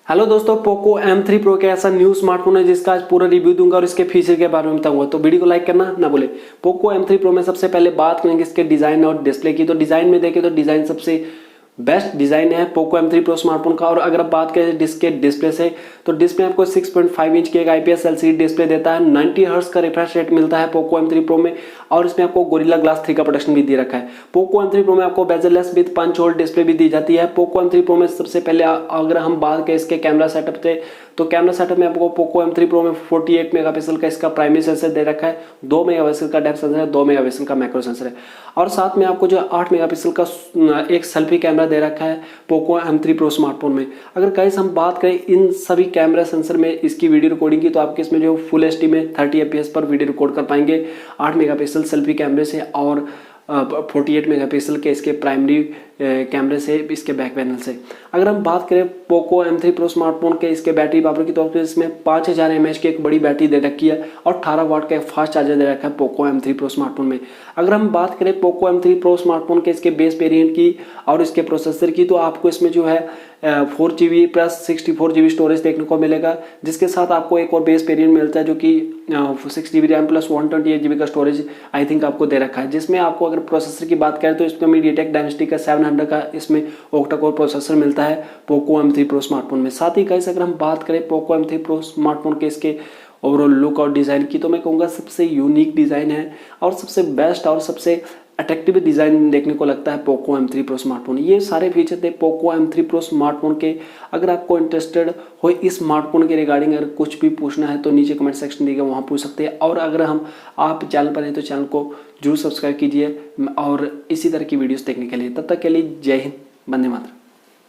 Hello दोस्तों, Poco M3 Pro का ऐसा न्यू स्मार्टफोन है जिसका आज पूरा रिव्यू दूंगा और इसके फीचर के बारे में बताऊंगा, तो वीडियो को लाइक करना ना भूले। पोको M3 Pro में सबसे पहले बात करेंगे इसके डिजाइन और डिस्प्ले की। तो डिजाइन में देखें तो डिजाइन सबसे बेस्ट डिजाइन है पोको M3 Pro स्मार्टफोन का। और अगर आप बात करें इसके डिस्प्ले से, तो डिस्प्ले आपको 6.5 इंच की एक IPS LCD डिस्प्ले देता है। 90 हर्ट्ज का रिफ्रेश रेट मिलता है पोको M3 Pro में, और इसमें आपको गोरिल्ला ग्लास 3 का प्रोटेक्शन भी दे रखा है। पोको M3 Pro में आपको bezelless with punch hole display भी दी जाती है। पोको M3 Pro में सबसे पहले अगर हम बात करें इसके कैमरा सेटअप से, तो कैमरा सेटअप में आपको पोको M3 Pro में 48 मेगापिक्सल का इसका प्राइमरी सेंसर दे रखा है, 2 मेगापिक्सल का डेप्थ सेंसर है, 2 मेगापिक्सल का मैक्रो सेंसर है, और साथ में आपको जो 8 मेगापिक्सल का एक सेल्फी कैमरा दे रखा है पोको M3 Pro स्मार्टफोन में। अगर गाइस हम बात करें इन सभी कैमरा सेंसर में इसकी वीडियो रिकॉर्डिंग की, तो आपके इसमें जो फुल HD में 30 FPS पर वीडियो रिकॉर्ड कर पाएंगे 8 मेगापिक्सल सेल्फी कैमरे से और 48 मेगापिक्सल के इसके प्राइमरी कैमरे से, इसके बैक पैनल से। अगर हम बात करें पोको M3 Pro स्मार्टफोन के इसके बैटरी पावर की, तो इसमें 5000 mAh की एक बड़ी बैटरी दे रखी है और 18 वाट का एक फास्ट चार्जर दे रखा है पोको M3 Pro स्मार्टफोन में। अगर हम बात करें पोको M3 Pro स्मार्टफोन के इसके बेस वेरिएंट की और इसके प्रोसेसर की, तो आपको इसमें जो है 4GB प्लस 64GB स्टोरेज देखने को मिलेगा, जिसके साथ आपको एक और बेस वेरिएंट मिलता है जो कि 6GB रैम प्लस 128GB का स्टोरेज आई थिंक आपको दे रखा है। जिसमें आपको अगर प्रोसेसर की बात करें तो इसमें मीडियाटेक डायनेस्टी का 700 का इसमें ओक्टा कोर प्रोसेसर मिलता है पोको M3 Pro स्मार्टफोन में। साथ ही गाइस अगर हम बात करें पोको M3 Pro स्मार्टफोन के इसके ओवरऑल लुक और डिज़ाइन की, तो मैं कहूँगा सबसे यूनिक डिज़ाइन है और सबसे बेस्ट और सबसे अट्रैक्टिव डिज़ाइन देखने को लगता है पोको M3 Pro स्मार्टफोन। ये सारे फीचर थे पोको M3 Pro स्मार्टफोन के। अगर आपको इंटरेस्टेड हो इस स्मार्टफोन के रिगार्डिंग अगर कुछ भी पूछना है तो नीचे कमेंट सेक्शन दिएगा, वहाँ पूछ सकते हैं। और अगर आप चैनल पर हैं तो चैनल को जरूर सब्सक्राइब कीजिए और इसी तरह की वीडियोस देखने के लिए। तब तक के लिए जय हिंद, वंदे मातरम।